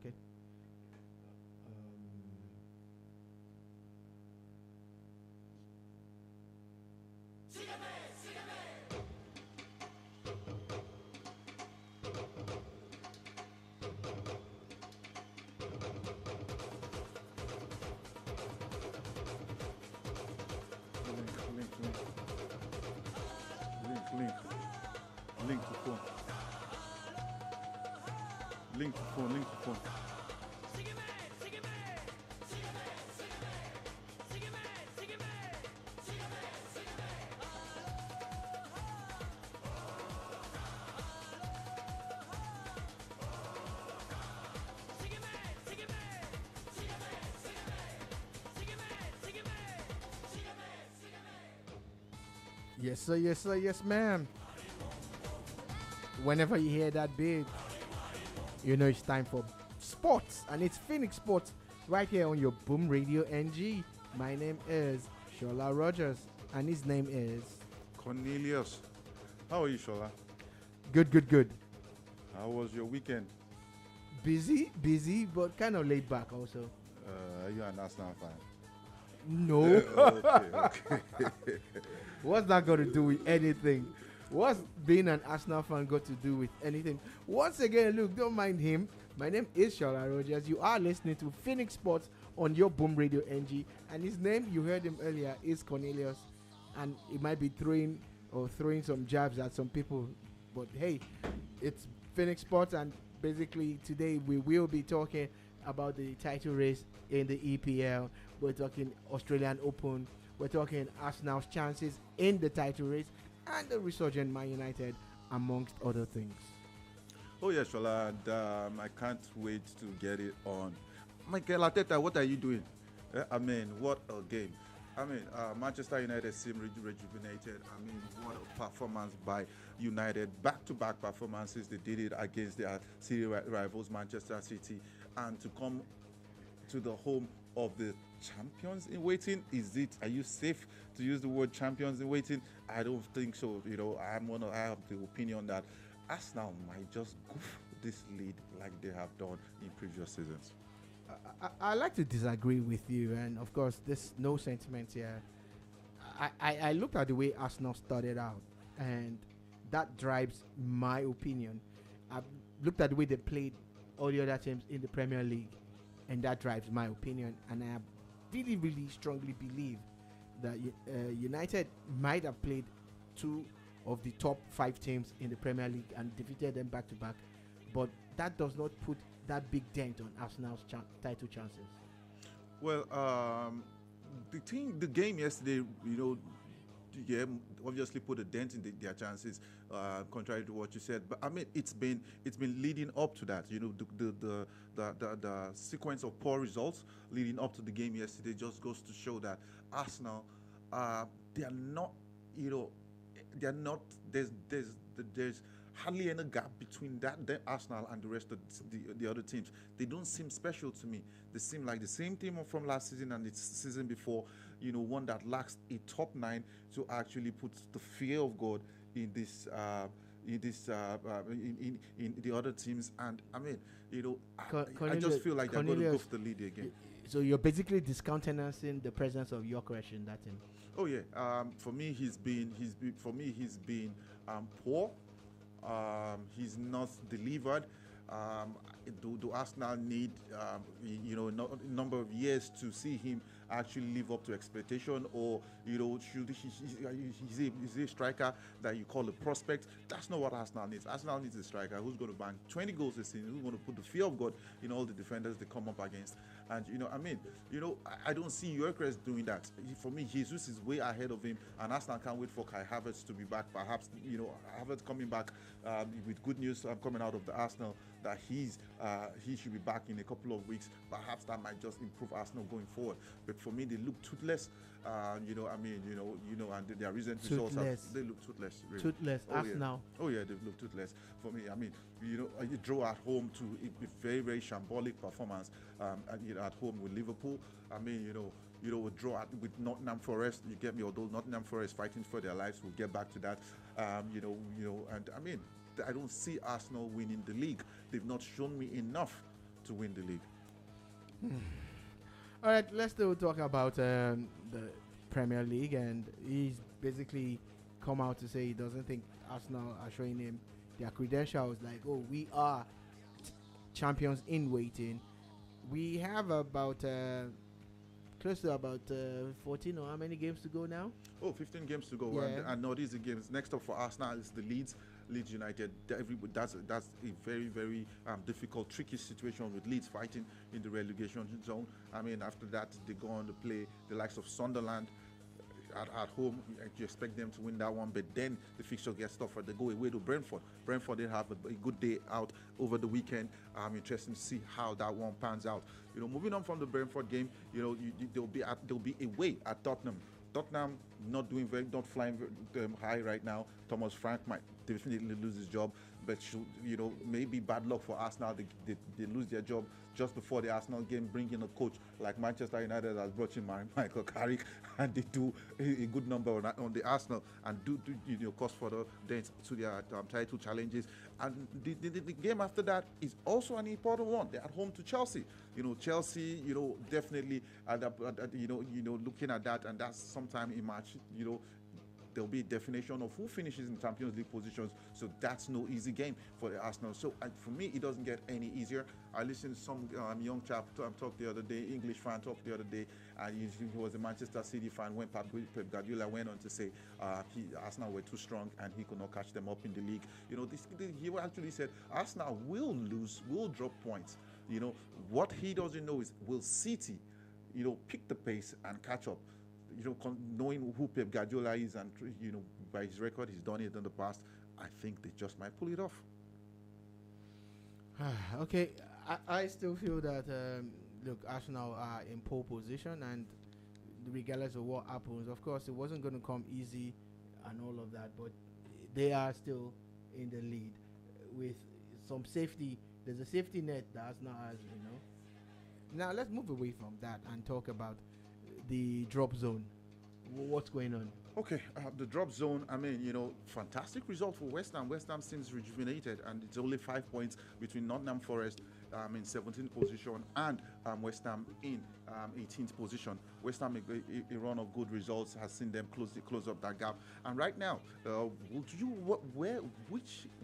Okay. Link. Link to phone. Link to phone. Link to phone. Yes, sir. Yes, sir. Yes, ma'am. Whenever you hear that beat, you know it's time for sports, and it's Finix Sports right here on your Boom Radio NG. My name is Solarogers, and his name is Cornelius. How are you, Shola? good, good, good. How was your weekend? Busy, but kind of laid back also. Are you an Arsenal fan? No. Okay. What's that got to do with anything? What's being an Arsenal fan got to do with anything? Once again, look, don't mind him. My name is Shola Rogers. You are listening to Finix Sports on your Boom Radio NG. And his name, you heard him earlier, is Cornelius. And he might be throwing some jabs at some people. But hey, it's Finix Sports. And basically today we will be talking about the title race in the EPL. We're talking Australian Open. We're talking Arsenal's chances in the title race and the resurgent Man United, amongst other things. Oh, yeah, Shola. And I can't wait to get it on. Michael Arteta, what are you doing? I mean, what a game. I mean, Manchester United seem rejuvenated. I mean, what a performance by United. Back-to-back performances. They did it against their city rivals, Manchester City. And to come to the home of the champions in waiting, are you safe to use the word champions in waiting? I don't think so. You know, I have the opinion that Arsenal might just goof this lead like they have done in previous seasons. I like to disagree with you, and of course, there's no sentiment here. I looked at the way Arsenal started out, and that drives my opinion. I've looked at the way they played all the other teams in the Premier League, and that drives my opinion. And I really, really strongly believe that United might have played two of the top 5 teams in the Premier League and defeated them back to back, but that does not put that big dent on Arsenal's title chances. Well, the game yesterday, yeah, obviously put a dent in their chances, contrary to what you said. But I mean, it's been leading up to that. You know, the sequence of poor results leading up to the game yesterday just goes to show that Arsenal, they are not, they are not. There's hardly any gap between the Arsenal and the rest of the other teams. They don't seem special to me. They seem like the same team from last season and the season before. One that lacks a top 9 to actually put the fear of God in this in the other teams. And I mean, I just feel like they're going to go for the lead again. So you're basically discountenancing the presence of Gyökeres in that team. Oh yeah. For me, he's been poor. He's not delivered. Do Arsenal need number of years to see him actually live up to expectation, or should is he a striker that you call a prospect? That's not what Arsenal needs. Arsenal needs a striker who's going to bank 20 goals a season, who's going to put the fear of God in all the defenders they come up against. And I don't see Gyökeres doing that. For me, Jesus is way ahead of him, and Arsenal can't wait for Kai Havertz to be back. Perhaps Havertz coming back with good news coming out of the Arsenal that he should be back in a couple of weeks. Perhaps that might just improve Arsenal going forward. But for me, they look toothless. And their recent results, they look toothless. Really. Toothless, Arsenal. Yeah. Oh yeah, they look toothless. For me, I mean, you draw at home to a very, very shambolic performance at home with Liverpool. I mean, a draw with Nottingham Forest. You get me? Although Nottingham Forest fighting for their lives, we'll get back to that. And I mean, I don't see Arsenal winning the league. They've not shown me enough to win the league. All right, let's still talk about the Premier League, and he's basically come out to say he doesn't think Arsenal are showing him their credentials. Like, oh, we are champions in waiting. We have about close to about 14 or how many games to go now? 15 games to go. Yeah. And no, these are games. Next up for Arsenal is the Leeds United. That's a very, very difficult, tricky situation with Leeds fighting in the relegation zone. I mean, after that, they go on to play the likes of Sunderland at home. You expect them to win that one, but then the fixture gets tougher. They go away to Brentford. Brentford, they have a good day out over the weekend. Interesting to see how that one pans out. Moving on from the Brentford game, they'll be away at Tottenham. Tottenham not flying high right now. Thomas Frank might definitely lose his job, but maybe bad luck for Arsenal. They lose their job just before the Arsenal game, bring in a coach like Manchester United has brought in Michael Carrick, and they do a good number on the Arsenal and do cause further dents to their title challenges. And the game after that is also an important one. They're at home to Chelsea. Chelsea, definitely, looking at that, and that's sometime in March, there'll be a definition of who finishes in Champions League positions. So that's no easy game for the Arsenal. So for me, it doesn't get any easier. I listened to some young chap talk the other day, English fan talk the other day, and he was a Manchester City fan when Pep Guardiola went on to say Arsenal were too strong and he could not catch them up in the league. He actually said Arsenal will lose, will drop points. What he doesn't know is will City, pick the pace and catch up. Knowing who Pep Guardiola is and, by his record, he's done it in the past, I think they just might pull it off. Okay, I still feel that, look, Arsenal are in pole position, and regardless of what happens, of course, it wasn't going to come easy and all of that, but they are still in the lead with some safety. There's a safety net that Arsenal has, Now, let's move away from that and talk about the drop zone. What's going on? Okay, the drop zone, fantastic result for West Ham. West Ham seems rejuvenated, and it's only 5 points between Nottingham Forest in 17th position and West Ham in 18th position. West Ham, a run of good results has seen them close up that gap. And right now,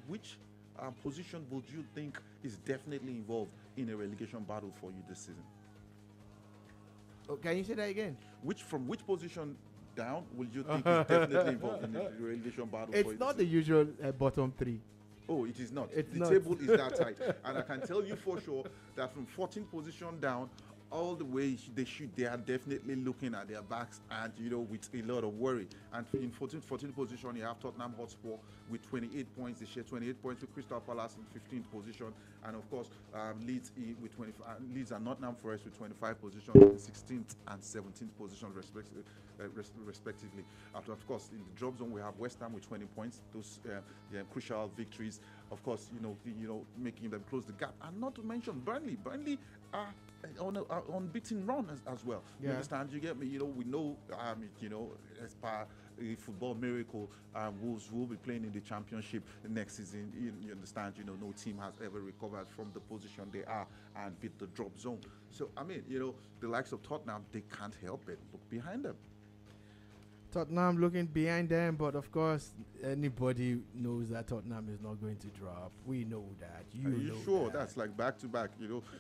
which position would you think is definitely involved in a relegation battle for you this season? Oh, can you say that again? From which position down will you think is definitely involved in the relegation battle? It's not the usual bottom three. Oh, it is not. It's the not. Table is that tight, and I can tell you for sure that from 14th position down, all the way they are definitely looking at their backs, and with a lot of worry. And in 14th position, you have Tottenham Hotspur with 28 points. They share 28 points with Crystal Palace in 15th position, and of course Leeds with 25. Leeds and Nottingham Forest with 25 positions in 16th and 17th position respectively. And of course, in the drop zone we have West Ham with 20 points. Those crucial victories, of course, making them close the gap. And not to mention Burnley. Burnley are on an unbeaten run as well. Yeah. You understand? You get me? We know, as per a football miracle, Wolves will be playing in the Championship next season. You understand? No team has ever recovered from the position they are and beat the drop zone. So, the likes of Tottenham, they can't help it. Look behind them. Tottenham looking behind them, but of course, anybody knows that Tottenham is not going to drop. We know that. Are you sure? That's like back to back. They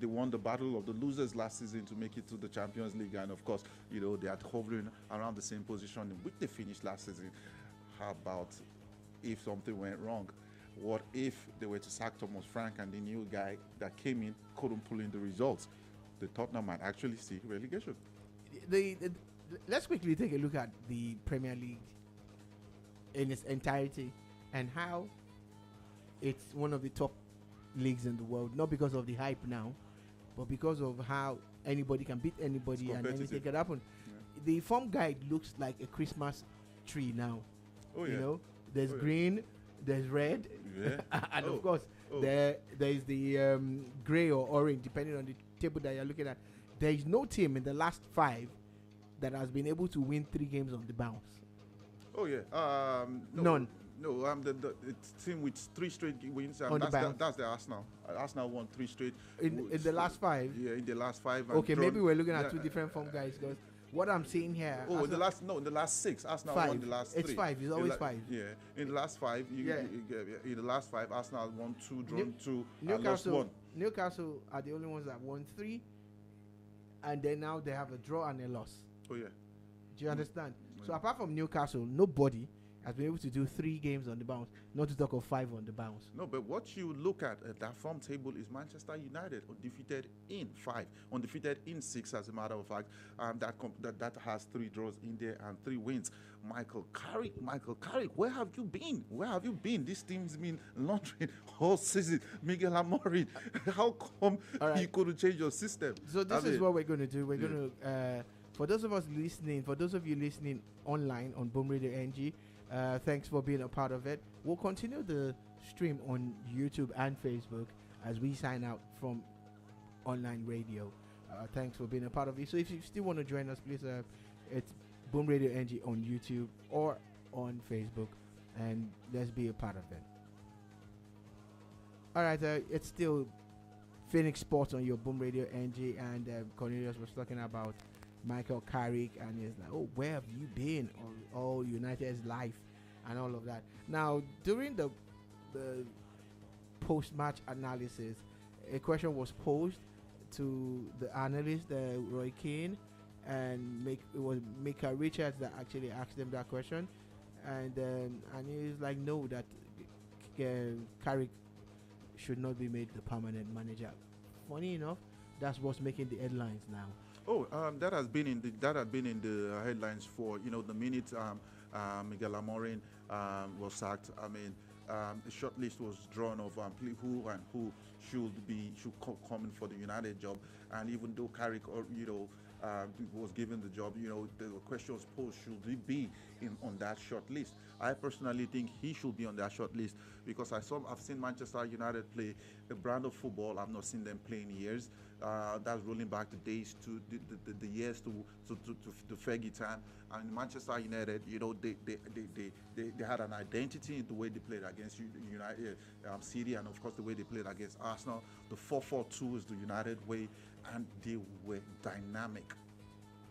won the battle of the losers last season to make it to the Champions League, and of course, they are hovering around the same position in which they finished last season. How about if something went wrong? What if they were to sack Thomas Frank and the new guy that came in couldn't pull in the results? The Tottenham might actually see relegation. Let's quickly take a look at the Premier League in its entirety and how it's one of the top leagues in the world, not because of the hype now, but because of how anybody can beat anybody and anything can happen. Yeah. The form guide looks like a Christmas tree now. Oh, yeah. There's green, there's red, and of course there is the gray or orange, depending on the table that you're looking at. There is no team in the last 5 that has been able to win 3 games on the bounce. Oh yeah, None. No, the team with 3 straight wins. On the bounce. That's the Arsenal. Arsenal won 3 straight. In the last 5? Yeah, in the last 5. And Okay, drawn, maybe we're looking at two different form guys, because what I'm seeing here... Oh, in the last 6. Arsenal won the last 3. It's 5. It's always 5. Yeah, in the last 5, in the last 5, Arsenal won 2, drawn 2, and lost 1. Newcastle are the only ones that won 3, and then now they have a draw and a loss. Oh, yeah. Do you understand? So apart from Newcastle, nobody has been able to do 3 games on the bounce, not to talk of 5 on the bounce. No, but what you look at that form table is Manchester United undefeated in 5, undefeated in 6, as a matter of fact. That has 3 draws in there and 3 wins. Michael Carrick, where have you been? Where have you been? This team's been laundering all season. Miguel Amorim, how come you couldn't change your system? So this is what we're going to do. We're going to, for those of you listening online on Boom Radio NG, thanks for being a part of it. We'll continue the stream on YouTube and Facebook as we sign out from online radio. Thanks for being a part of it. So if you still want to join us, please, it's Boom Radio NG on YouTube or on Facebook, and let's be a part of it. All right, it's still Finix Sports on your Boom Radio NG, and Cornelius was talking about Michael Carrick, and he's like, oh, where have you been all United's life and all of that. Now, during the post-match analysis, a question was posed to the analyst, Roy Keane, and it was Mika Richards that actually asked them that question, and he was like, no, that Carrick should not be made the permanent manager. Funny enough, that's what's making the headlines now. Oh, that has been in the headlines for the minute Miguel Amorim was sacked. I mean, the short list was drawn of who should come in for the United job, and even though Carrick was given the job, the question was posed: should he be on that short list? I personally think he should be on that short list because I've seen Manchester United play a brand of football I've not seen them play in years. That's rolling back the days to the years to Fergie time. And Manchester United, they had an identity in the way they played against United City, and of course the way they played against Arsenal. The 4-4-2 is the United way, and they were dynamic.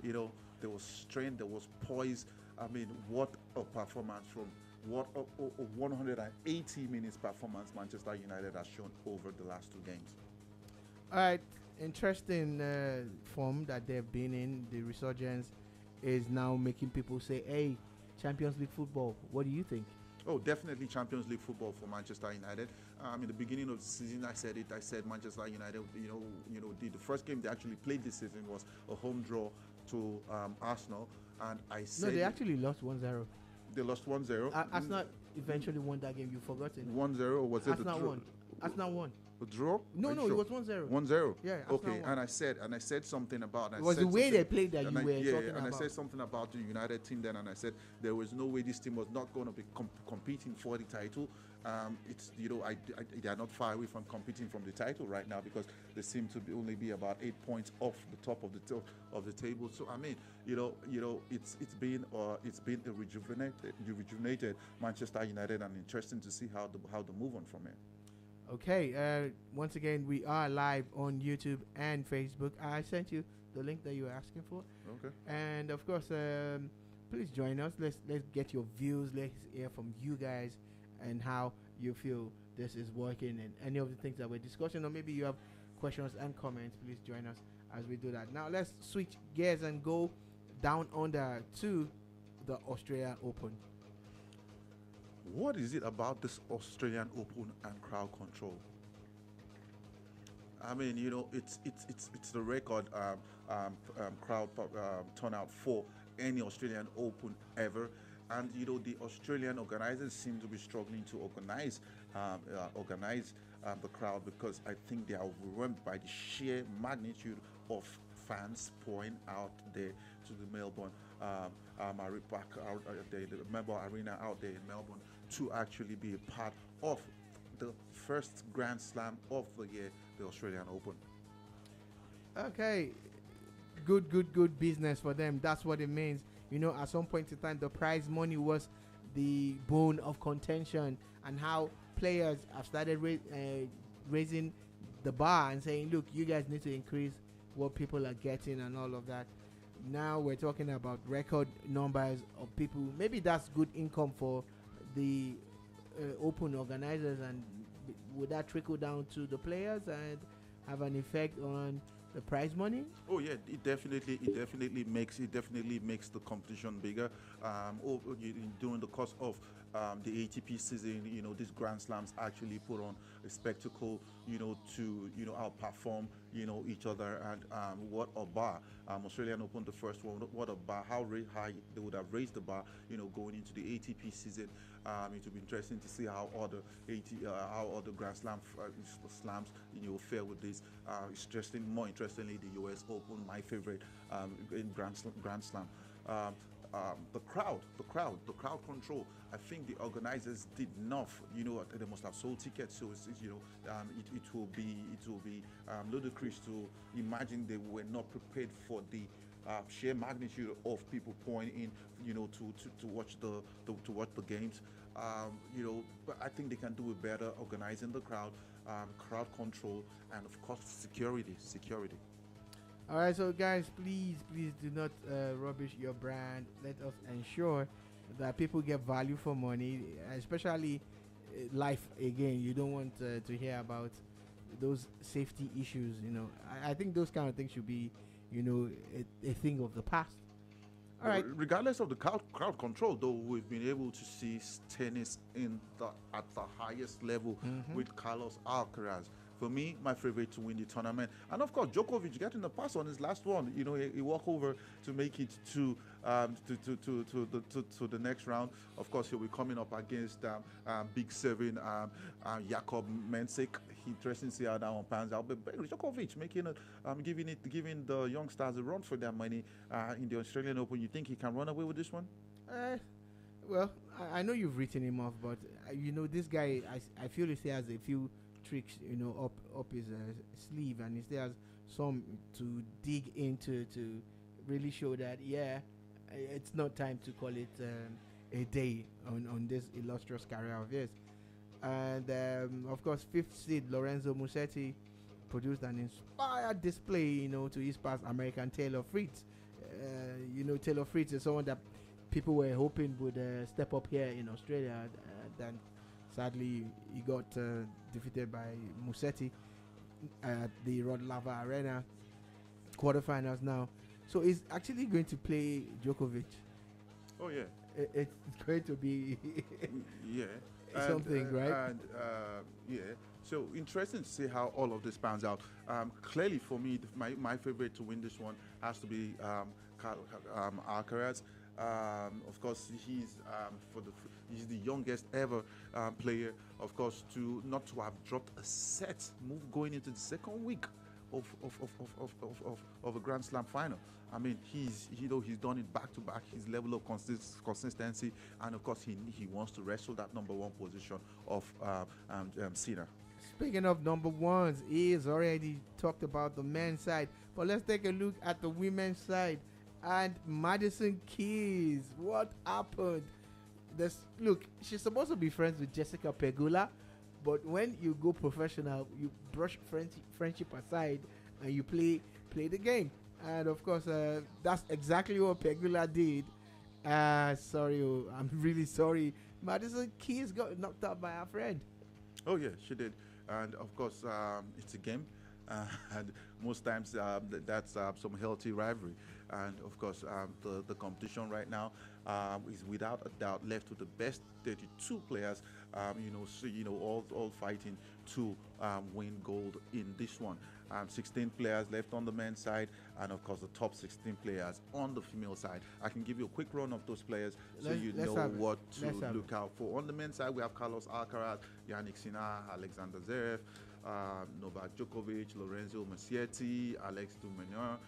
There was strength, there was poise. I mean, what a performance from what a 180 minutes performance Manchester United has shown over the last 2 games. All right, interesting form that they've been in. The Resurgence is now making people say, hey, Champions League football. What do you think? Oh, definitely Champions League football for Manchester United. In the beginning of the season, I said Manchester United, the first game they actually played this season was a home draw to Arsenal. And I said... No, they actually lost 1-0. They lost 1-0. Arsenal eventually won that game. You've forgotten. 1-0, or was it a draw? Arsenal won. A draw? No, it was 1-0. 1-0. Yeah. Okay, and I said something about. It was the way they played that you were talking about. And I said something about the United team then, and I said there was no way this team was not going to be competing for the title. They are not far away from competing from the title right now because they seem to only be about 8 points off the top of the table. So I mean, it's been a rejuvenated Manchester United, and interesting to see how they move on from here. Okay, once again, we are live on YouTube and Facebook. I sent you the link that you were asking for. Okay. And of course, please join us. Let's get your views. Let's hear from you guys and how you feel this is working and any of the things that we're discussing, or maybe you have questions and comments. Please join us as we do that. Now let's switch gears and go down under to the Australian Open. What is it about this Australian Open and crowd control? I mean, it's the record crowd turnout for any Australian Open ever, and the Australian organizers seem to be struggling to organize the crowd because I think they are overwhelmed by the sheer magnitude of fans pouring out there to the Melbourne the Melbourne Arena out there in Melbourne to actually be a part of the first Grand Slam of the year, the Australian Open. Okay, good business for them. That's what it means. At some point in time, the prize money was the bone of contention, and how players have started raising the bar and saying, look, you guys need to increase what people are getting and all of that. Now we're talking about record numbers of people. Maybe that's good income for the open organizers, and would that trickle down to the players and have an effect on the prize money? Oh yeah, it definitely makes the competition bigger. During the course of the ATP season, these Grand Slams actually put on a spectacle, to outperform each other. And what a bar! Australian Open, the first one, what a bar! How high they would have raised the bar, going into the ATP season. It will be interesting to see how other Grand Slams fare with this. More interestingly, the US Open, my favorite in Grand Slam. The crowd control. I think the organizers did enough. They must have sold tickets, so it will be ludicrous to imagine they were not prepared for the sheer magnitude of people pouring in, to watch the games. But I think they can do it better, organizing the crowd control, and of course security. All right, so guys, please do not rubbish your brand. Let us ensure that people get value for money, especially life. Again, you don't want to hear about those safety issues. I think those kind of things should be, a thing of the past. All right. Regardless of the crowd control, though, we've been able to see tennis at the highest level with Carlos Alcaraz. For me, my favorite to win the tournament, and of course Djokovic getting the pass on his last one. He walked over to make it to the next round. Of course, he'll be coming up against Big Seven, Jakub Mensik. Interesting to see how that one pans out. But Djokovic giving the youngsters a run for their money in the Australian Open. You think he can run away with this one? Well, I know you've written him off, but this guy, I feel he still has a few tricks, up his sleeve, and he still has some to dig into to really show that it's not time to call it a day on this illustrious career of his. And of course, fifth seed Lorenzo Musetti produced an inspired display, to his past American Taylor Fritz. Taylor Fritz is someone that people were hoping would step up here in Australia. Then sadly, he got defeated by Musetti at the Rod Laver Arena quarterfinals now. So he's actually going to play Djokovic. Oh yeah, it's going to be something, right? And so interesting to see how all of this pans out. Clearly, for me, my favorite to win this one has to be Alcaraz. Of course, he's the youngest ever player, of course, to not to have dropped a set move going into the second week of a Grand Slam final. I mean, he's done it back to back. His level of consistency, and of course, he wants to wrestle that number one position of Sinner. Speaking of number ones, he has already talked about the men's side, but let's take a look at the women's side. And Madison Keys, what happened? Look, she's supposed to be friends with Jessica Pegula, but when you go professional, you brush friendship aside and you play the game. And of course, that's exactly what Pegula did. I'm really sorry. Madison Keys got knocked out by her friend. Oh yeah, she did. And of course, it's a game. And most times that's some healthy rivalry. And of course, the competition right now is without a doubt left with the best 32 players, all fighting to win gold in this one. 16 players left on the men's side, and of course the top 16 players on the female side. I can give you a quick run of those players so you know what to look out for. On the men's side, we have Carlos Alcaraz, Yannick Sinner, Alexander Zverev, Novak Djokovic, Lorenzo Musetti, Alex de Minaur,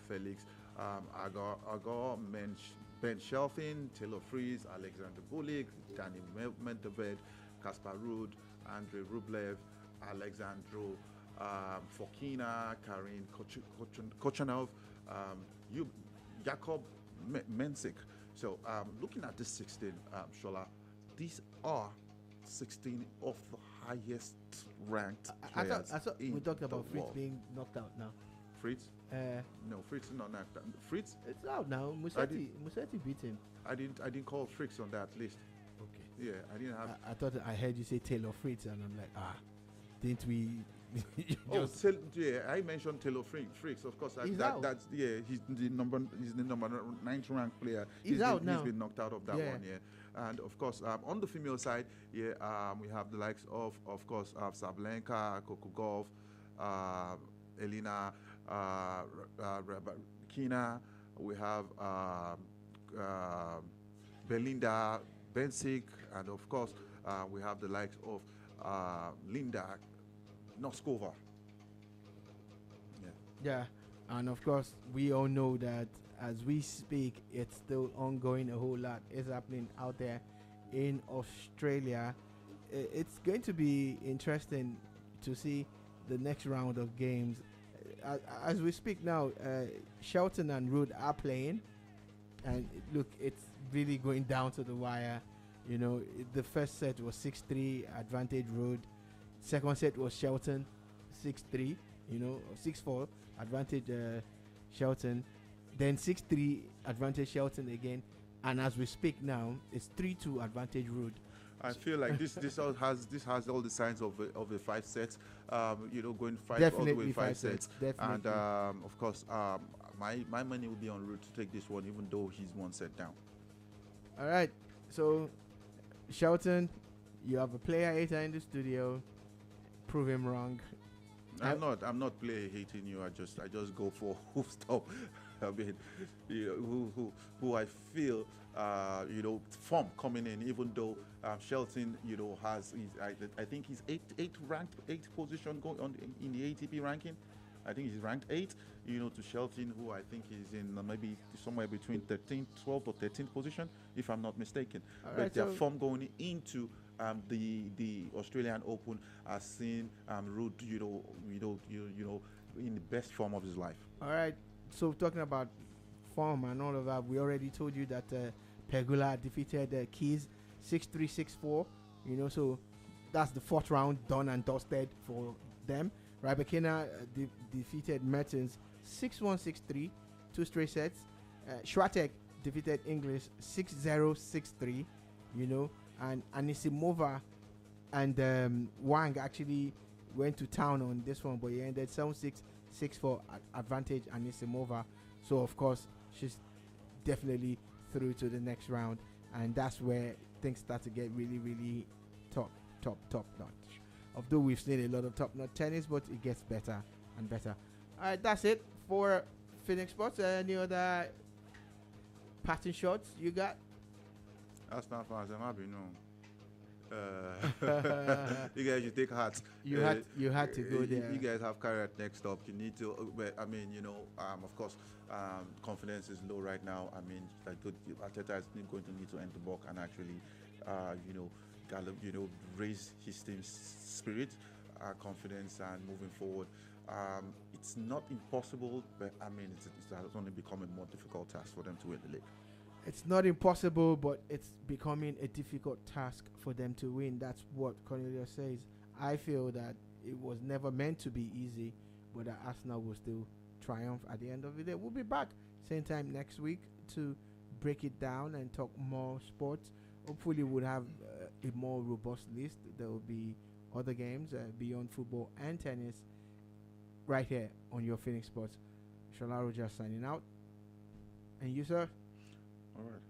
Felix Agar, Ben Shelfin, Taylor Fritz, Alexander Bublik, Danny Medvedev, Kaspar Ruud, Andrei Rublev, Alexandro Fokina, Karin Kochanov, Jakub Mensik. So looking at this 16, Shola, these are 16 of the highest ranked players I thought in we talked the about Fritz world. being knocked out now. Fritz? Uh, No, Fritz is not knocked out. Fritz? it's out now. Musetti beat him. I didn't call Fritz on that list. Okay. Yeah, I didn't have. I thought I heard you say Taylor Fritz, and I'm like, didn't we? Oh, yeah, I mentioned Taylor Fricks. Of course, He's out. that's he's the number 9th ranked player. He's out now. He's been knocked out of that one. Yeah, and of course, on the female side, we have the likes of course, Sabalenka, Coco Gauff, Elina Kina. We have Belinda Bensik, and of course, we have the likes of Linda Noskova. Yeah, and of course, we all know that as we speak, it's still ongoing. A whole lot is happening out there in Australia. It's going to be interesting to see the next round of games. As we speak now, Shelton and Rood are playing, and look, it's really going down to the wire. You know, the first set was 6-3 advantage Rood. Second set was Shelton 6-3, 6-4 advantage Shelton. Then 6-3 advantage Shelton again. And as we speak now, it's 3-2 advantage Rood. I feel like this has all the signs of the 5 sets. Going Definitely all the way 5 sets. sets. Definitely. And of course, my money will be on Rood to take this one, even though he's 1 set down. All right. So, Shelton, you have a player hater in the studio. Prove him wrong. I'm not player hating you. I just go for who stop. I mean, who I feel form coming in. Even though Shelton has I think he's 8th position going on in the ATP ranking. I think he's ranked 8. To Shelton, who I think is in maybe somewhere between 12th or 13th position, if I'm not mistaken. All but right, their so form going into the Australian Open has seen Rood, in the best form of his life. all right. So talking about form and all of that, we already told you that Pegula defeated Keys 6-3, 6-4. So that's the 4th round done and dusted for them. Rybakina defeated Mertens 6-1, 6-3, 2 straight sets. Swiatek defeated English 6-0, 6-3. And Anisimova and Wang actually went to town on this one, but he ended 7-6, 6-4 advantage Anisimova. So of course she's definitely through to the next round, and that's where things start to get really, really top notch. Although we've seen a lot of top notch tennis, but it gets better and better. All right, that's it for Finix Sports. Any other pattern shots you got? That's not fast. I'm happy, no. You guys should take heart. You had to go there. You guys have carrot next up. You need to. Of course, confidence is low right now. I mean, Arteta is going to need to enter the box and actually, raise his team's spirit, confidence, and moving forward. It's not impossible, but I mean, it has only become a more difficult task for them to win the league. It's not impossible, but it's becoming a difficult task for them to win. That's what Cornelius says. I feel that it was never meant to be easy, but that Arsenal will still triumph at the end of the day. We'll be back same time next week to break it down and talk more sports. Hopefully we'll have a more robust list. There will be other games beyond football and tennis right here on your Finix Sports. Solarogers signing out. And you, sir? All right.